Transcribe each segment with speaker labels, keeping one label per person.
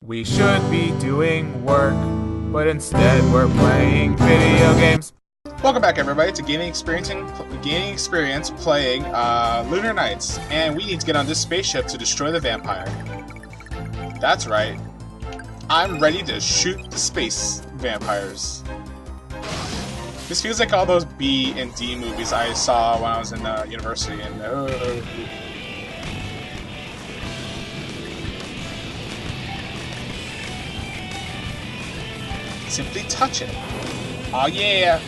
Speaker 1: We should be doing work, but instead we're playing video games.
Speaker 2: Welcome back, everybody, to Gaming Experience playing Lunar Nights, and we need to get on this spaceship to destroy the vampire. That's right. I'm ready to shoot the space vampires. This feels like all those B and D movies I saw when I was in university, and simply touch it. Oh yeah!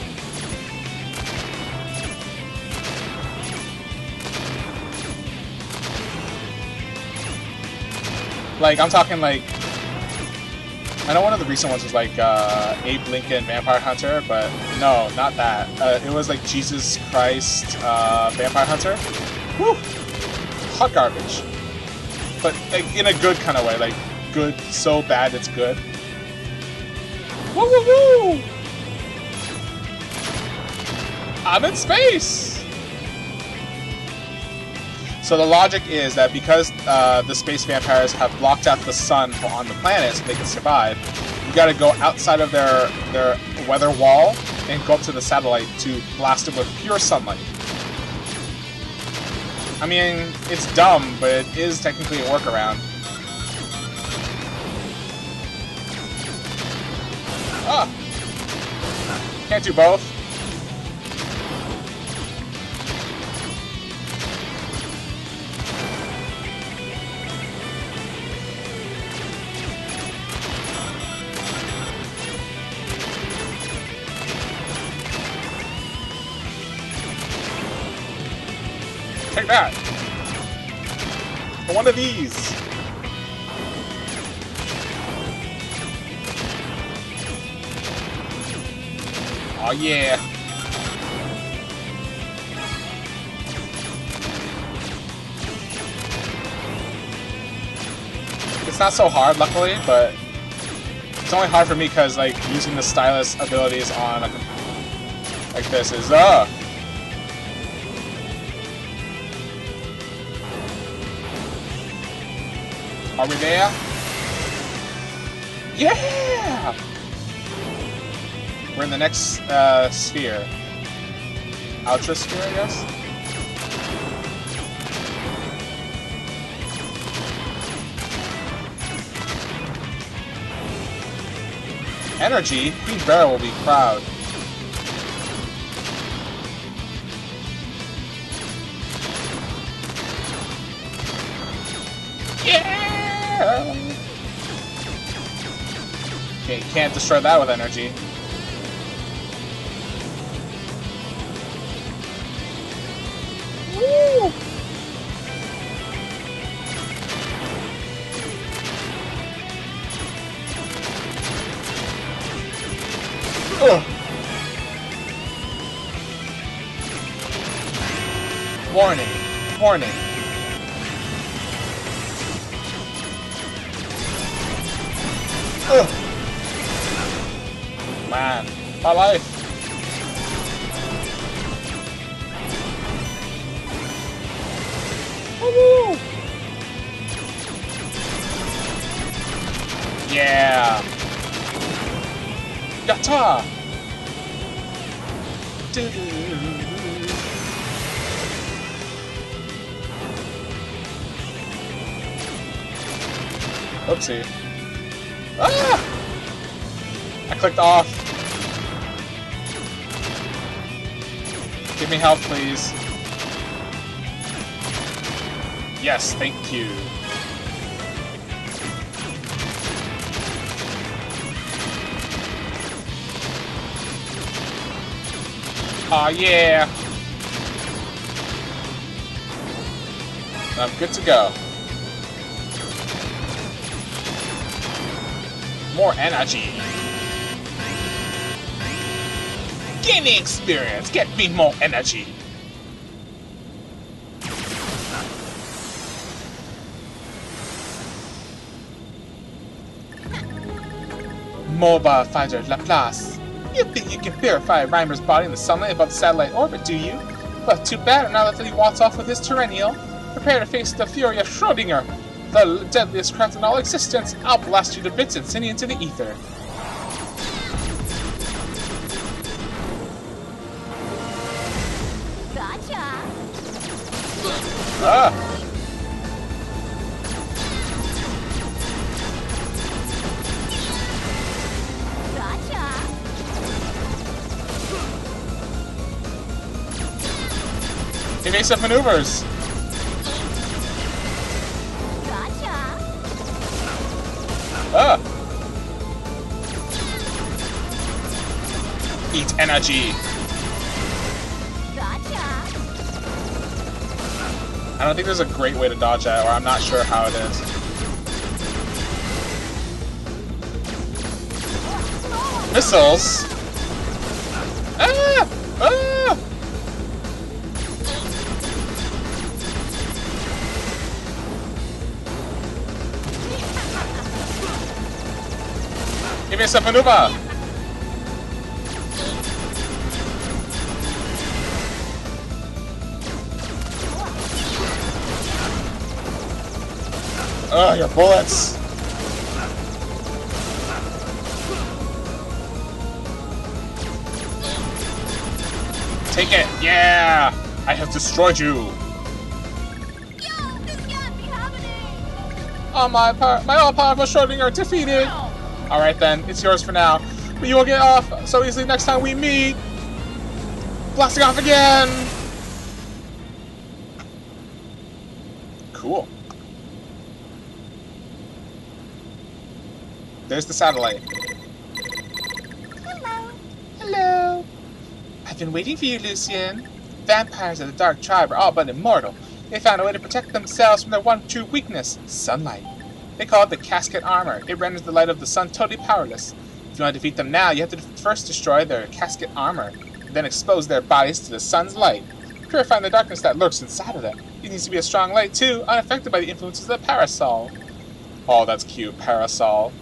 Speaker 2: Like, I'm talking like, I know one of the recent ones was like Abe Lincoln Vampire Hunter, but no, not that. It was like Jesus Christ Vampire Hunter. Woo! Hot garbage. But like in a good kind of way, like good, so bad it's good. Woo woo woo! I'm in space! So the logic is that because the space vampires have blocked out the sun on the planet so they can survive, you gotta go outside of their weather wall and go up to the satellite to blast them with pure sunlight. I mean, it's dumb, but it is technically a workaround. Ah! Can't do both. Take that! For one of these! Oh yeah! It's not so hard, luckily, but it's only hard for me because, like, using the stylus abilities on like this is Are we there? Yeah! We're in the next sphere. Ultra sphere, I guess? Energy? Queen Barrel will be proud. Yeah! Okay, you can't destroy that with energy. Woo! Ugh. Warning. Warning. Ugh. Man, my life. Woo! Yeah. Yatta. Oopsie. Ah! I clicked off. Give me health, please. Yes, thank you. Aw, yeah. I'm good to go. More energy. Gaming experience, get me more energy. Mobile fighter Laplace. You think you can purify Reimer's body in the sunlight above the satellite orbit, do you? Well, too bad, now that he walks off with his Tyrannial. Prepare to face the fury of Schrödinger. The deadliest craft in all existence. I'll blast you to bits and send you into the ether.
Speaker 3: Gotcha.
Speaker 2: Ah! He makes up maneuvers.
Speaker 3: Gotcha.
Speaker 2: Ah. Eat energy.
Speaker 3: Gotcha.
Speaker 2: I don't think there's a great way to dodge that, or I'm not sure how it is. Missiles. Ah! Ah! Give me some maneuver! Ugh, your bullets! Take it! Yeah! I have destroyed you!
Speaker 3: Yo, this can't be happening!
Speaker 2: Oh, my all-powerful Schrodinger defeated! Alright then, it's yours for now. But you will get off so easily next time we meet! Blasting off again! Cool. There's the satellite.
Speaker 3: Hello.
Speaker 2: Hello. I've been waiting for you, Lucian. Vampires of the Dark Tribe are all but immortal. They found a way to protect themselves from their one true weakness, sunlight. They call it the casket armor. It renders the light of the sun totally powerless. If you want to defeat them now, you have to first destroy their casket armor, then expose their bodies to the sun's light, purifying the darkness that lurks inside of them. It needs to be a strong light, too, unaffected by the influences of the parasol. Oh, that's cute, parasol.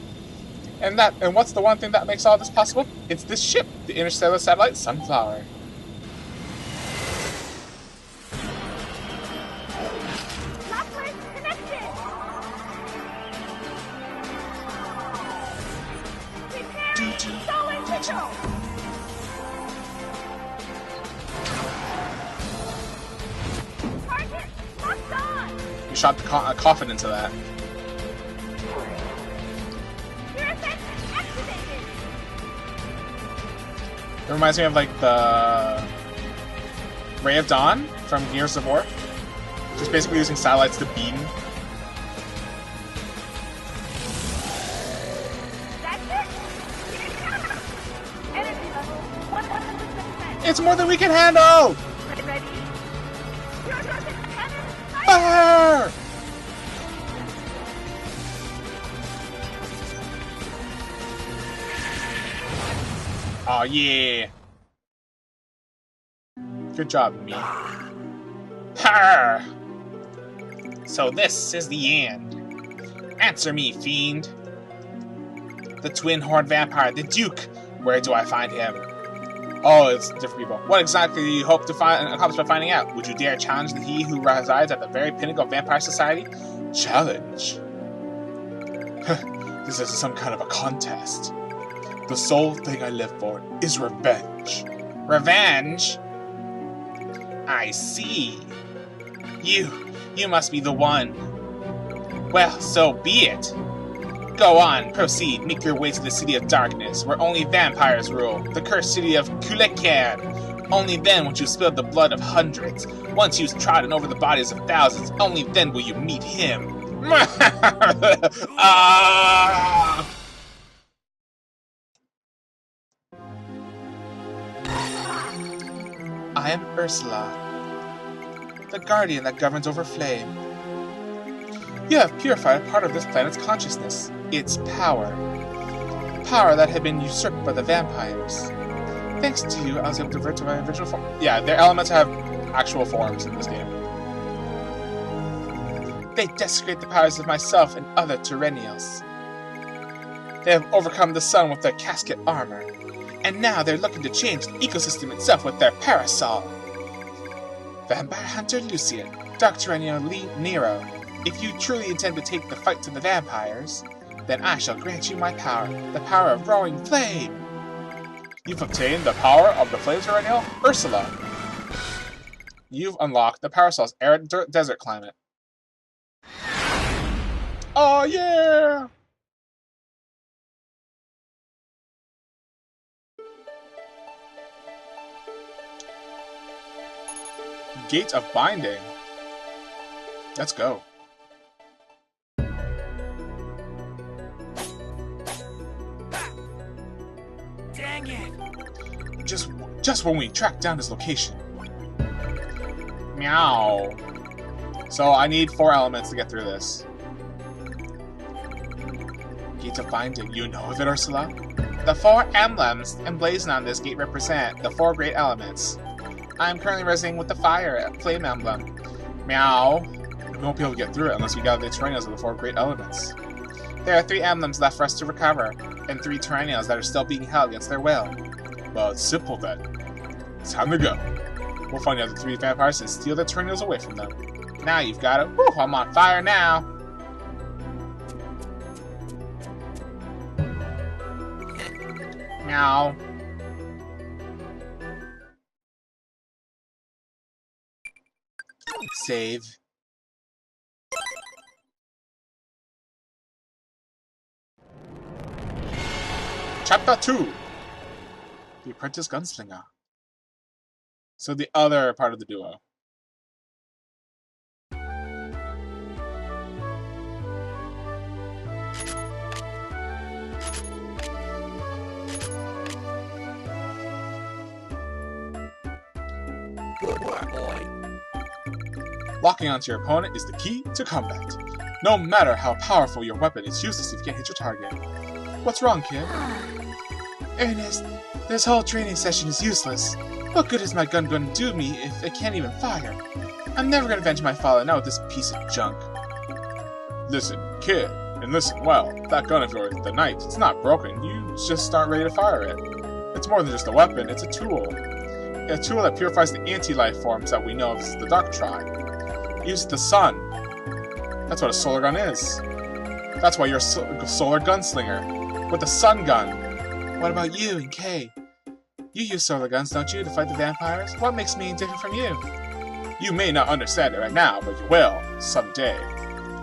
Speaker 2: And what's the one thing that makes all this possible? It's this ship, the interstellar satellite Sunflower. You shot the coffin into that. It reminds me of like the Ray of Dawn from Gears of War. Just basically using satellites to beam. It's more than we can handle! Fire! Oh yeah! Good job, me. Har! So this is the end. Answer me, fiend. The twin horned vampire, the Duke. Where do I find him? Oh, it's different people. What exactly do you hope to accomplish by finding out? Would you dare challenge he who resides at the very pinnacle of vampire society? Challenge? This is some kind of a contest. The sole thing I live for is revenge. Revenge? I see. You must be the one. Well, so be it. Go on, proceed, make your way to the City of Darkness, where only vampires rule, the cursed city of Kulekan. Only then will you spill the blood of hundreds. Once you've trodden over the bodies of thousands, only then will you meet him. Ah! I am Ursula, the guardian that governs over flame. You have purified a part of this planet's consciousness, its power. Power that had been usurped by the vampires. Thanks to you, I was able to revert to my original form. Yeah, their elements have actual forms in this game. They desecrate the powers of myself and other Tyrannials. They have overcome the sun with their casket armor. And now they're looking to change the ecosystem itself with their parasol. Vampire Hunter Lucian, Dark Tyrannial Nero. If you truly intend to take the fight to the vampires, then I shall grant you my power, the power of roaring flame. You've obtained the power of the flames perennial, Ursula. You've unlocked the power cell's Arid Desert climate. Oh yeah! Gate of Binding. Let's go.
Speaker 4: Dang it!
Speaker 2: Just when we track down his location. Meow. So I need 4 elements to get through this. Gate of Binding. You know of it, Ursula? The 4 emblems emblazoned on this gate represent the 4 great elements. I am currently resonating with the fire flame emblem. Meow. We won't be able to get through it unless we gather the terrennials of the 4 great elements. There are 3 emblems left for us to recover, and 3 terrennials that are still being held against their will. Well, it's simple then. It's time to go. We'll find the other 3 vampires and steal the terrennials away from them. Now you've got it. Whew, I'm on fire now. Meow. Save. Chapter 2. The Apprentice Gunslinger. So the other part of the duo.
Speaker 4: Good work, boy.
Speaker 2: Locking onto your opponent is the key to combat. No matter how powerful your weapon, it's useless if you can't hit your target. What's wrong, kid? Ernest, this whole training session is useless. What good is my gun going to do me if it can't even fire? I'm never going to avenge my fallen out with this piece of junk. Listen, kid, and listen well. That gun of yours, the knight, it's not broken. You just aren't ready to fire it. It's more than just a weapon, it's a tool. A tool that purifies the anti-life forms that we know as the Dark Tribe. Use the sun. That's what a solar gun is. That's why you're a solar gunslinger. With the sun gun. What about you and Kay? You use solar guns, don't you, to fight the vampires? What makes me different from you? You may not understand it right now, but you will, someday.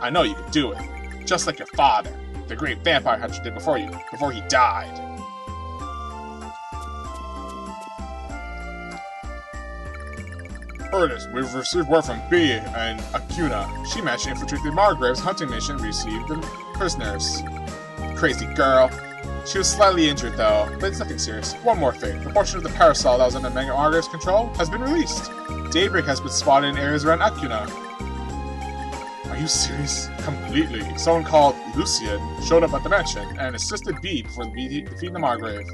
Speaker 2: I know you can do it. Just like your father, the great vampire hunter did before he died. Ernest, we've received word from B and Acuna. She managed to infiltrate the Margrave's hunting mission and receive the prisoners. Crazy girl. She was slightly injured though, but it's nothing serious. One more thing. The portion of the parasol that was under Margrave's control has been released. Daybreak has been spotted in areas around Acuna. Are you serious? Completely. Someone called Lucien showed up at the mansion and assisted B before defeating the Margrave.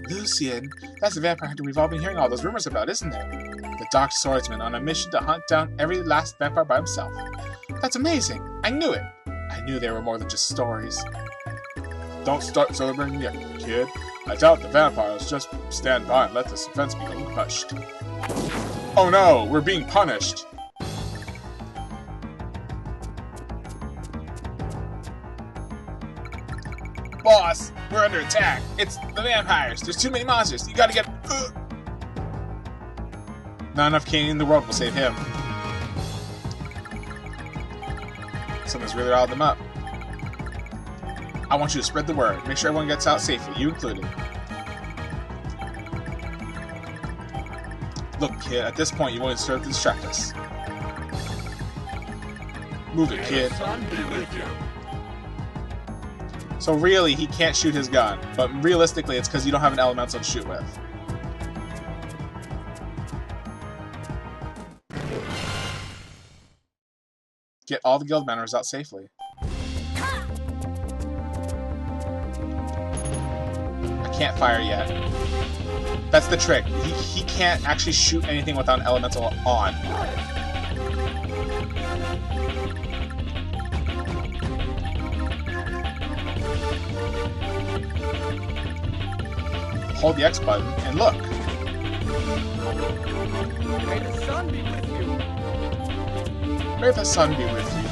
Speaker 2: Lucien? That's the vampire hunter we've all been hearing all those rumors about, isn't it? The Dark Swordsman on a mission to hunt down every last vampire by himself. That's amazing! I knew it! I knew they were more than just stories. Don't start celebrating yet, kid. I doubt the vampires just stand by and let this offense be hushed. Oh no! We're being punished! Boss! We're under attack! It's the vampires! There's too many monsters! You gotta get... Not enough cane in the world will save him. Something's really riled them up. I want you to spread the word. Make sure everyone gets out safely, you included. Look, kid, at this point you've only served to distract us. Move it, kid. So really, he can't shoot his gun, but realistically it's because you don't have an elemental to shoot with. Get all the guild members out safely. I can't fire yet. That's the trick. He can't actually shoot anything without an elemental on. Hold the X button and look.
Speaker 4: May the sun be with you.
Speaker 2: May the sun be with you.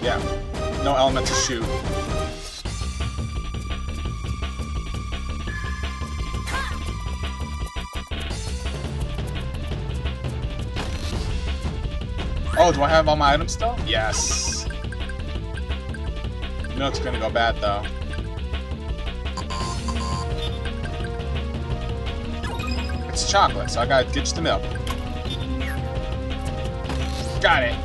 Speaker 2: Yeah. No element to shoot. Oh, do I have all my items still? Yes. Milk's gonna go bad though. It's chocolate, so I gotta ditch the milk. Got it.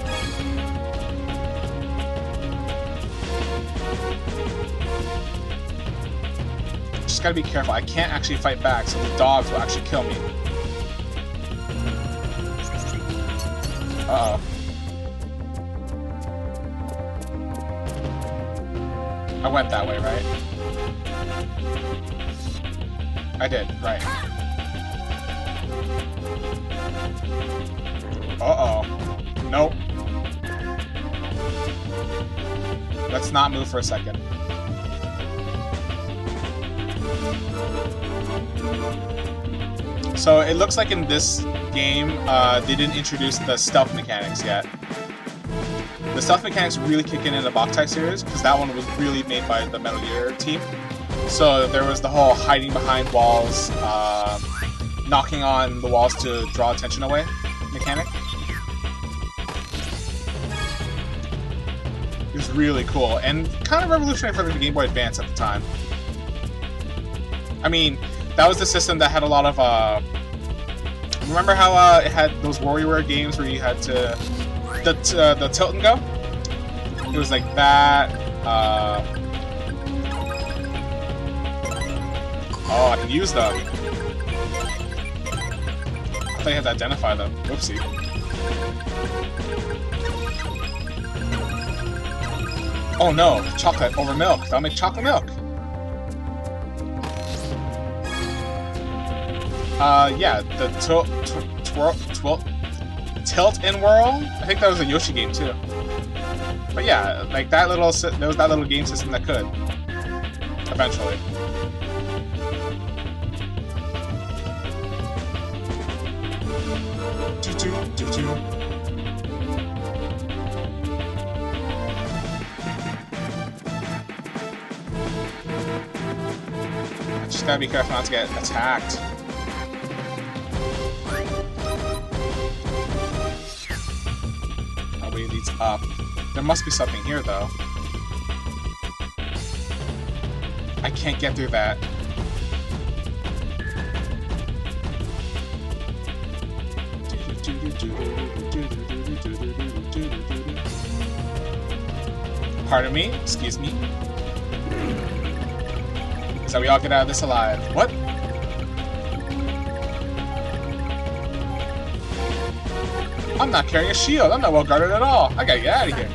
Speaker 2: Just gotta be careful. I can't actually fight back, so the dogs will actually kill me. Uh-oh. I went that way, right? I did, right. Uh-oh. Nope. Let's not move for a second. So it looks like in this game, they didn't introduce the stealth mechanics yet. The stealth mechanics really kick in the Boktai series, because that one was really made by the Metal Gear team. So there was the whole hiding behind walls, knocking on the walls to draw attention away mechanic. It was really cool, and kind of revolutionary for the Game Boy Advance at the time. I mean, that was the system that had a lot of, remember how it had those WarioWare games where you had to, the tilt and go? It was like that, oh, I can use them. I thought you had to identify them. Oopsie. Oh no, chocolate over milk. That'll make chocolate milk. Yeah, the tilt and whirl. I think that was a Yoshi game too. But yeah, like that little, there was that little game system that could eventually. I just gotta be careful not to get attacked. Oh, wait, it leads up. There must be something here, though. I can't get through that. Pardon me? Excuse me? So we all get out of this alive. What? I'm not carrying a shield. I'm not well guarded at all. I gotta get out of here.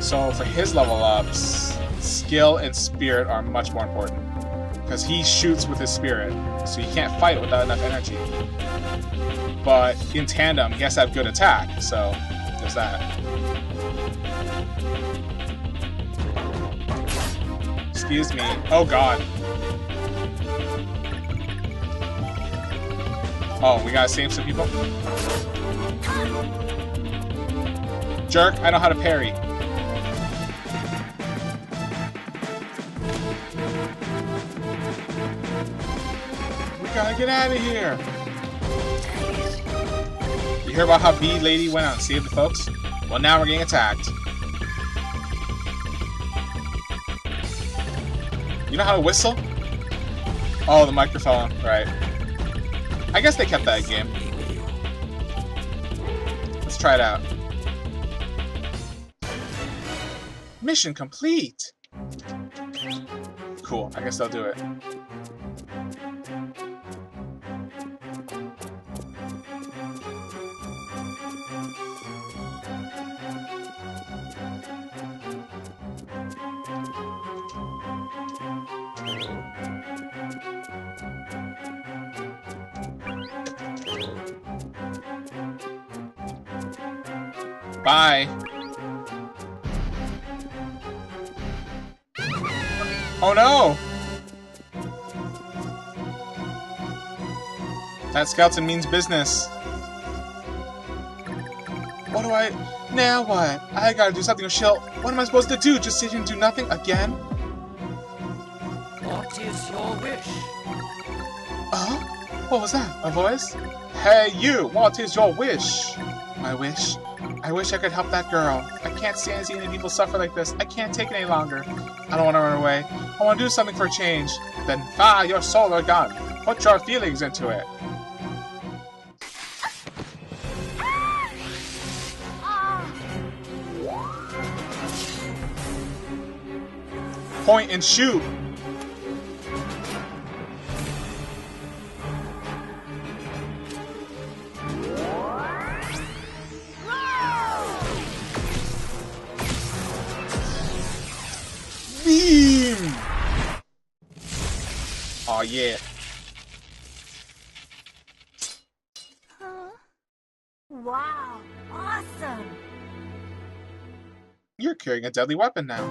Speaker 2: So for his level ups, skill and spirit are much more important. Because he shoots with his spirit, so he can't fight without enough energy. But in tandem, he has to have good attack, so there's that. Excuse me. Oh god. Oh, we gotta save some people? Jerk, I know how to parry. We gotta get out of here. You hear about how Bee Lady went out and saved the folks? Well, now we're getting attacked. You know how to whistle? Oh, the microphone, right. I guess they kept that in game. Let's try it out. Mission complete! Cool, I guess I'll do it. Bye. Oh no! That skeleton means business. What do I... Now what? I gotta do something or she'll... What am I supposed to do? Just sit here and do nothing again?
Speaker 4: What is your wish?
Speaker 2: What was that? A voice? Hey you! What is your wish? My wish? I wish I could help that girl. I can't stand seeing any people suffer like this. I can't take it any longer. I don't want to run away. I want to do something for a change. Then fire your solar gun. Put your feelings into it. Point and shoot. Beam. Oh yeah.
Speaker 3: Huh? Wow, awesome!
Speaker 2: You're carrying a deadly weapon now.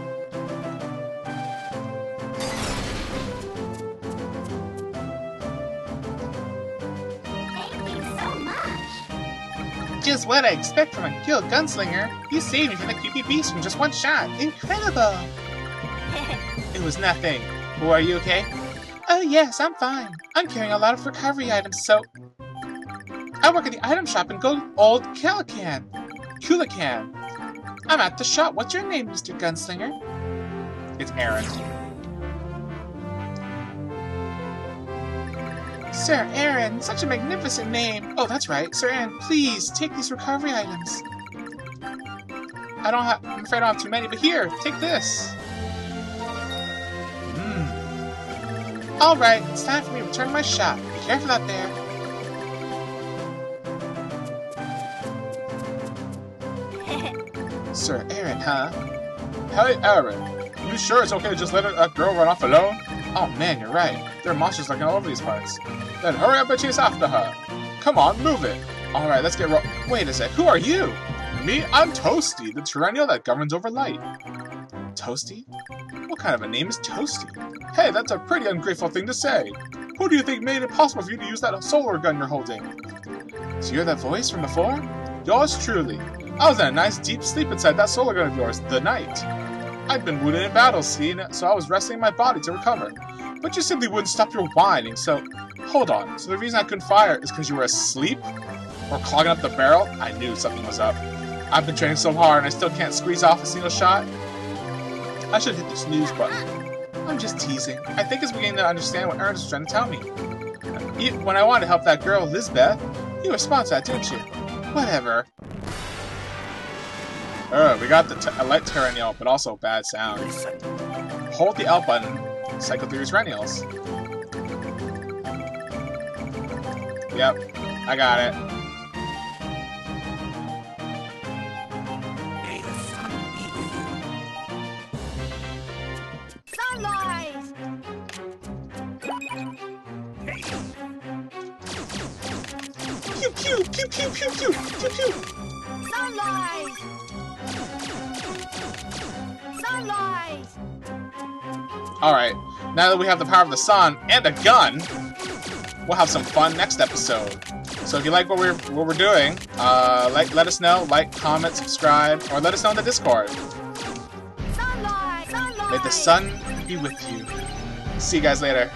Speaker 3: Thank you so much!
Speaker 2: Just what I expect from a skilled gunslinger. You saved me from the creepy beast from just one shot. Incredible! It was nothing. Well, are you okay? Oh yes, I'm fine. I'm carrying a lot of recovery items, so... I work at the item shop in Old Calican. Kulican. I'm at the shop. What's your name, Mr. Gunslinger? It's Aaron. Sir Aaron, such a magnificent name. Oh, that's right. Sir Aaron, please take these recovery items. I'm afraid I don't have too many, but here, take this. Alright, it's time for me to return to my shop. Be careful out there. Sir Aaron, huh? Hey, Aaron. You sure it's okay to just let that girl run off alone? Oh man, you're right. There are monsters lurking all over these parts. Then hurry up and chase after her. Come on, move it. Alright, let's get Wait a sec, who are you? Me? I'm Toasty, the Tyrannial that governs over light. Toasty? What kind of a name is Toasty? Hey, that's a pretty ungrateful thing to say. Who do you think made it possible for you to use that solar gun you're holding? So you're that voice from before? Yours truly. I was in a nice deep sleep inside that solar gun of yours the night. I'd been wounded in battle, see, so I was resting my body to recover. But you simply wouldn't stop your whining, so... Hold on, so the reason I couldn't fire is because you were asleep? Or clogging up the barrel? I knew something was up. I've been training so hard and I still can't squeeze off a single shot. I should hit the snooze button. I'm just teasing. I think it's beginning to understand what Ernest was trying to tell me. When I wanted to help that girl, Lizbeth, you responded to that, didn't you? Whatever. We got the light Tyrannial, but also bad sound. Hold the L button. Cycle through his Rennials. Yep, I got it.
Speaker 4: May the sun be with
Speaker 3: Sunrise!
Speaker 2: Pew pew pew pew pew pew pew pew.
Speaker 3: Sunrise! Sunrise!
Speaker 2: Alright, now that we have the power of the sun and a gun, we'll have some fun next episode. So if you like what we're doing, let us know, like, comment, subscribe, or let us know in the Discord.
Speaker 3: Sunrise! Sunrise!
Speaker 2: May the sun be with you. See you guys later.